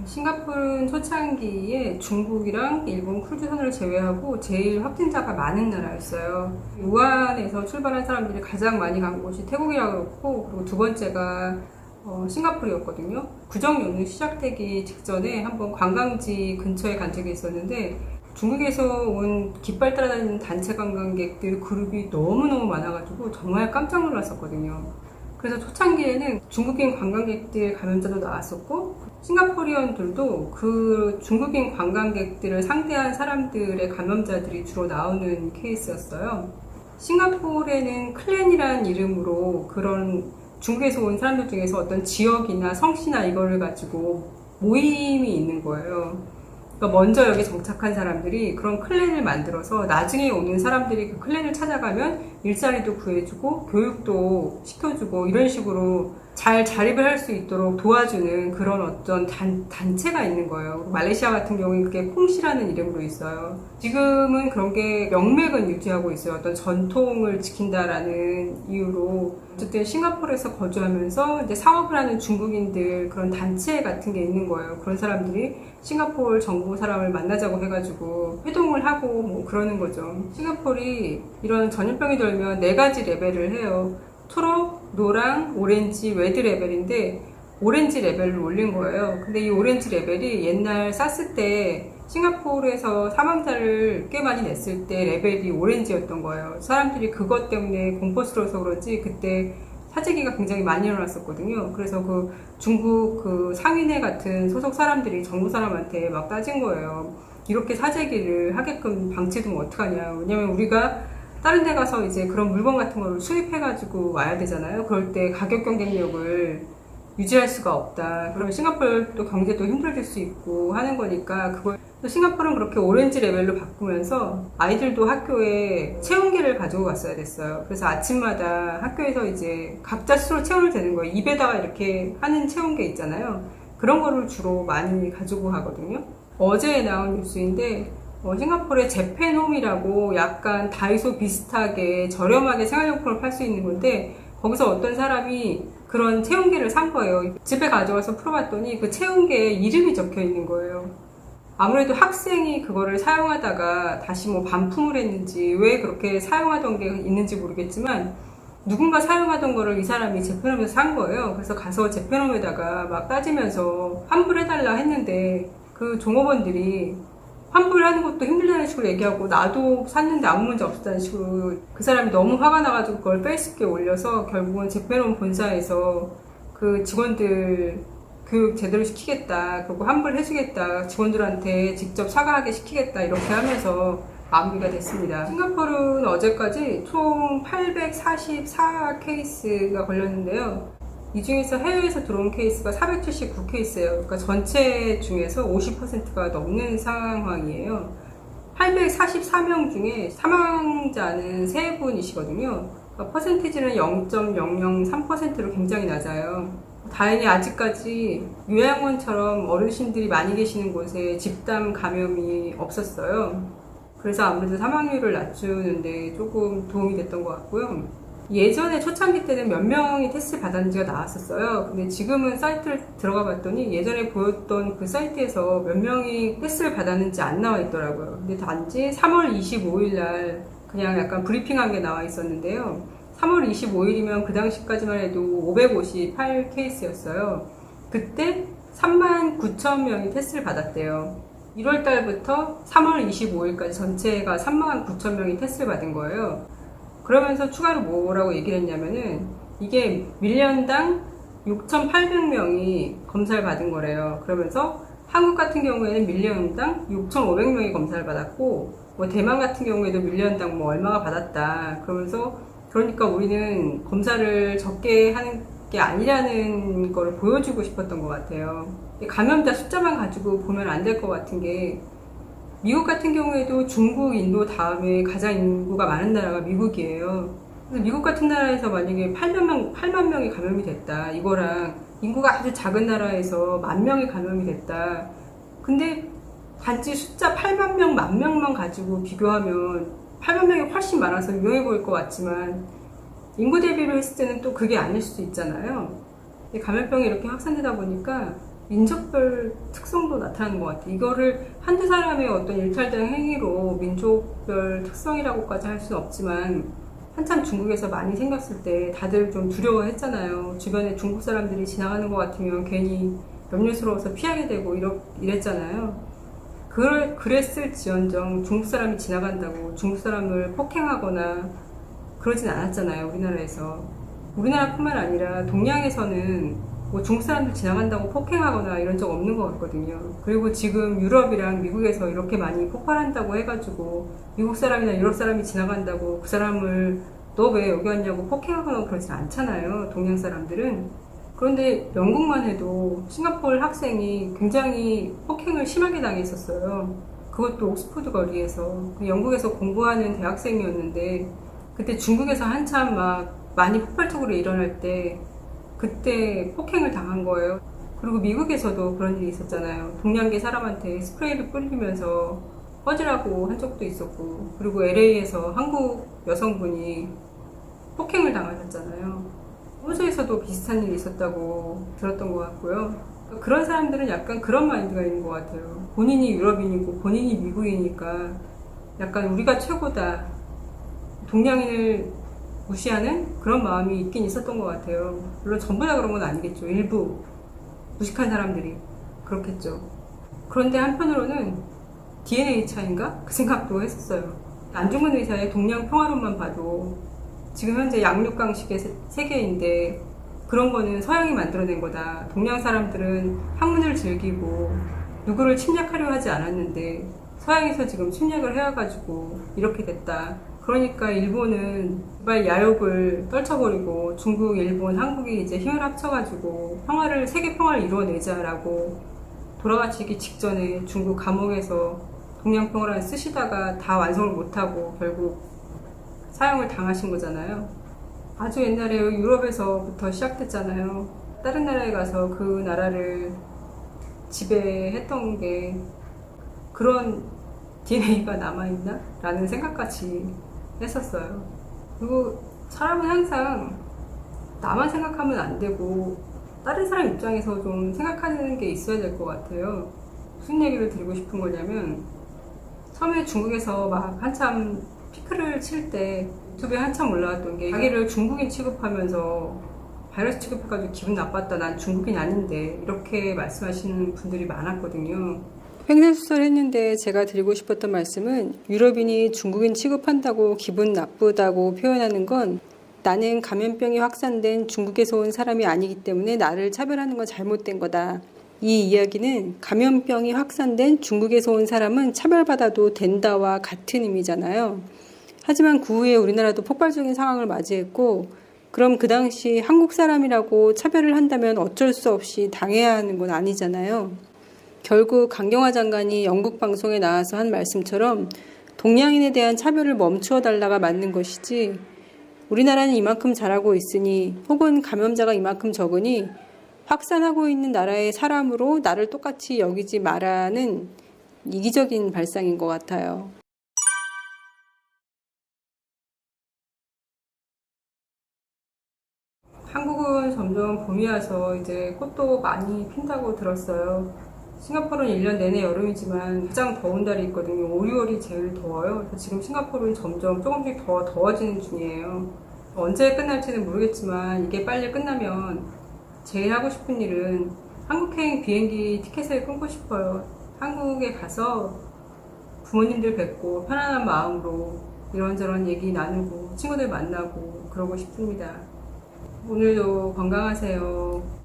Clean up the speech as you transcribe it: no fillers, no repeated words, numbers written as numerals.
싱가포르는 초창기에 중국이랑 일본 크루즈선을 제외하고 제일 확진자가 많은 나라였어요. 우한에서 출발한 사람들이 가장 많이 간 곳이 태국이라고 그렇고, 그리고 두 번째가 싱가포르였거든요. 구정 연휴 시작되기 직전에 한번 관광지 근처에 간 적이 있었는데, 중국에서 온 깃발 따라다니는 단체 관광객들 그룹이 너무너무 많아가지고 정말 깜짝 놀랐었거든요. 그래서 초창기에는 중국인 관광객들 감염자도 나왔었고, 싱가포리언들도 그 중국인 관광객들을 상대한 사람들의 감염자들이 주로 나오는 케이스였어요. 싱가포르에는 클랜이라는 이름으로 그런 중국에서 온 사람들 중에서 어떤 지역이나 성씨나 이거를 가지고 모임이 있는 거예요. 그러니까 먼저 여기 정착한 사람들이 그런 클랜을 만들어서 나중에 오는 사람들이 그 클랜을 찾아가면 일자리도 구해주고 교육도 시켜주고 이런 식으로 잘 자립을 할 수 있도록 도와주는 그런 어떤 단체가 있는 거예요. 말레이시아 같은 경우는 그게 콩시라는 이름으로 있어요. 지금은 그런 게 명맥은 유지하고 있어요. 어떤 전통을 지킨다라는 이유로. 어쨌든 싱가포르에서 거주하면서 이제 사업을 하는 중국인들 그런 단체 같은 게 있는 거예요. 그런 사람들이 싱가포르 정부 사람을 만나자고 해가지고 회동을 하고 뭐 그러는 거죠. 싱가포르이 이런 전염병이 돌면 4가지 레벨을 해요. 초록, 노랑, 오렌지, 레드 레벨인데 오렌지 레벨을 올린 거예요. 근데 이 오렌지 레벨이 옛날 사스 때 싱가포르에서 사망자를 꽤 많이 냈을 때 레벨이 오렌지였던 거예요. 사람들이 그것 때문에 공포스러워서 그런지 그때 사재기가 굉장히 많이 일어났었거든요. 그래서 그 중국 그 상인회 같은 소속 사람들이 정부 사람한테 막 따진 거예요. 이렇게 사재기를 하게끔 방치해두면 어떡하냐. 왜냐면 우리가 다른 데 가서 이제 그런 물건 같은 거를 수입해가지고 와야 되잖아요. 그럴 때 가격 경쟁력을 유지할 수가 없다. 그러면 싱가포르도 경제도 힘들어질 수 있고 하는 거니까 그걸 싱가포르는 그렇게 오렌지 레벨로 바꾸면서 아이들도 학교에 체온계를 가지고 갔어야 됐어요. 그래서 아침마다 학교에서 이제 각자 스스로 체온을 재는 거예요. 입에다가 이렇게 하는 체온계 있잖아요. 그런 거를 주로 많이 가지고 가거든요. 어제 나온 뉴스인데 싱가포르의 재팬홈이라고 약간 다이소 비슷하게 저렴하게 생활용품을 팔 수 있는 건데 거기서 어떤 사람이 그런 체온계를 산 거예요. 집에 가져와서 풀어봤더니 그 체온계에 이름이 적혀 있는 거예요. 아무래도 학생이 그거를 사용하다가 다시 뭐 반품을 했는지 왜 그렇게 사용하던 게 있는지 모르겠지만 누군가 사용하던 거를 이 사람이 재팬홈에서 산 거예요. 그래서 가서 재팬홈에다가 막 따지면서 환불해달라 했는데 그 종업원들이 환불하는 것도 힘들다는 식으로 얘기하고 나도 샀는데 아무 문제 없었다는 식으로 그 사람이 너무 화가 나가지고 그걸 페이스북에 올려서 결국은 재팬홈 본사에서 그 직원들 교육 제대로 시키겠다, 그리고 환불해주겠다, 직원들한테 직접 사과하게 시키겠다 이렇게 하면서 마무리가 됐습니다. 싱가포르는 어제까지 총 844 케이스가 걸렸는데요. 이 중에서 해외에서 들어온 케이스가 479케이스예요. 그러니까 전체 중에서 50%가 넘는 상황이에요. 844명 중에 사망자는 3분이시거든요. 그러니까 퍼센티지는 0.003%로 굉장히 낮아요. 다행히 아직까지 요양원처럼 어르신들이 많이 계시는 곳에 집단 감염이 없었어요. 그래서 아무래도 사망률을 낮추는데 조금 도움이 됐던 것 같고요. 예전에 초창기 때는 몇 명이 테스트 받았는지가 나왔었어요. 근데 지금은 사이트를 들어가 봤더니 예전에 보였던 그 사이트에서 몇 명이 테스트를 받았는지 안 나와 있더라고요. 근데 단지 3월 25일 날 그냥 약간 브리핑한 게 나와 있었는데요. 3월 25일이면 그 당시까지만 해도 558 케이스였어요. 그때 39,000명이 테스트를 받았대요. 1월 달부터 3월 25일까지 전체가 39,000명이 테스트를 받은 거예요. 그러면서 추가로 뭐라고 얘기를 했냐면은 이게 밀리언당 6,800명이 검사를 받은 거래요. 그러면서 한국 같은 경우에는 밀리언당 6,500명이 검사를 받았고 뭐 대만 같은 경우에도 밀리언당 뭐 얼마가 받았다. 그러니까 우리는 검사를 적게 하는 게 아니라는 걸 보여주고 싶었던 것 같아요. 감염자 숫자만 가지고 보면 안 될 것 같은 게 미국 같은 경우에도 중국, 인도 다음에 가장 인구가 많은 나라가 미국이에요. 그래서 미국 같은 나라에서 만약에 8만 명이 감염이 됐다. 이거랑 인구가 아주 작은 나라에서 10,000명이 감염이 됐다. 근데 단지 숫자 8만 명, 10,000명만 가지고 비교하면 8만 명이 훨씬 많아서 유명해 보일 것 같지만 인구 대비로 했을 때는 또 그게 아닐 수도 있잖아요. 감염병이 이렇게 확산되다 보니까 민족별 특성도 나타나는 것 같아요. 이거를 한두 사람의 어떤 일탈된 행위로 민족별 특성이라고까지 할 수는 없지만 한참 중국에서 많이 생겼을 때 다들 좀 두려워했잖아요. 주변에 중국 사람들이 지나가는 것 같으면 괜히 염려스러워서 피하게 되고 이랬잖아요. 그랬을지언정 중국 사람이 지나간다고 중국 사람을 폭행하거나 그러진 않았잖아요. 우리나라에서. 우리나라뿐만 아니라 동양에서는 뭐 중국 사람들 지나간다고 폭행하거나 이런 적 없는 것 같거든요. 그리고 지금 유럽이랑 미국에서 이렇게 많이 폭발한다고 해가지고 미국 사람이나 유럽 사람이 지나간다고 그 사람을 너 왜 여기 왔냐고 폭행하거나 그러진 않잖아요. 동양 사람들은. 그런데 영국만 해도 싱가포르 학생이 굉장히 폭행을 심하게 당했었어요. 그것도 옥스퍼드 거리에서. 영국에서 공부하는 대학생이었는데 그때 중국에서 한참 막 많이 폭발적으로 일어날 때 그때 폭행을 당한 거예요. 그리고 미국에서도 그런 일이 있었잖아요. 동양계 사람한테 스프레이를 뿌리면서 꺼지라고 한 적도 있었고, 그리고 LA에서 한국 여성분이 폭행을 당하셨잖아요. 호주에서도 비슷한 일이 있었다고 들었던 것 같고요. 그런 사람들은 약간 그런 마인드가 있는 것 같아요. 본인이 유럽인이고 본인이 미국이니까 약간 우리가 최고다, 동양인을 무시하는 그런 마음이 있긴 있었던 것 같아요. 물론 전부 다 그런 건 아니겠죠. 일부 무식한 사람들이 그렇겠죠. 그런데 한편으로는 DNA 차인가? 그 생각도 했었어요. 안중근 의사의 동양 평화론만 봐도 지금 현재 양육강식의 세계인데 그런 거는 서양이 만들어낸 거다. 동양 사람들은 학문을 즐기고 누구를 침략하려 하지 않았는데 서양에서 지금 침략을 해와가지고 이렇게 됐다. 그러니까 일본은 제발 야욕을 떨쳐버리고 중국, 일본, 한국이 이제 힘을 합쳐가지고 세계 평화를 이루어내자라고 돌아가시기 직전에 중국 감옥에서 동양평화를 쓰시다가 다 완성을 못하고 결국 사형을 당하신 거잖아요. 아주 옛날에 유럽에서부터 시작됐잖아요. 다른 나라에 가서 그 나라를 지배했던 게 그런 DNA가 남아있나? 라는 생각까지 했었어요. 그리고 사람은 항상 나만 생각하면 안 되고 다른 사람 입장에서 좀 생각하는 게 있어야 될 것 같아요. 무슨 얘기를 드리고 싶은 거냐면 처음에 중국에서 막 한참 피크를 칠 때 유튜브에 한참 올라왔던 게 자기를 중국인 취급하면서 바이러스 취급해가지고 기분 나빴다, 난 중국인이 아닌데 이렇게 말씀하시는 분들이 많았거든요. 횡설수설 했는데 제가 드리고 싶었던 말씀은 유럽인이 중국인 취급한다고 기분 나쁘다고 표현하는 건 나는 감염병이 확산된 중국에서 온 사람이 아니기 때문에 나를 차별하는 건 잘못된 거다. 이 이야기는 감염병이 확산된 중국에서 온 사람은 차별받아도 된다와 같은 의미잖아요. 하지만 그 후에 우리나라도 폭발적인 상황을 맞이했고 그럼 그 당시 한국 사람이라고 차별을 한다면 어쩔 수 없이 당해야 하는 건 아니잖아요. 결국 강경화 장관이 영국 방송에 나와서 한 말씀처럼 동양인에 대한 차별을 멈추어 달라가 맞는 것이지 우리나라는 이만큼 잘하고 있으니 혹은 감염자가 이만큼 적으니 확산하고 있는 나라의 사람으로 나를 똑같이 여기지 마라는 이기적인 발상인 것 같아요. 한국은 점점 봄이 와서 이제 꽃도 많이 핀다고 들었어요. 싱가포르는 1년 내내 여름이지만 가장 더운 달이 있거든요. 5, 6월이 제일 더워요. 그래서 지금 싱가포르는 점점 조금씩 더 더워지는 중이에요. 언제 끝날지는 모르겠지만 이게 빨리 끝나면 제일 하고 싶은 일은 한국행 비행기 티켓을 끊고 싶어요. 한국에 가서 부모님들 뵙고 편안한 마음으로 이런저런 얘기 나누고 친구들 만나고 그러고 싶습니다. 오늘도 건강하세요.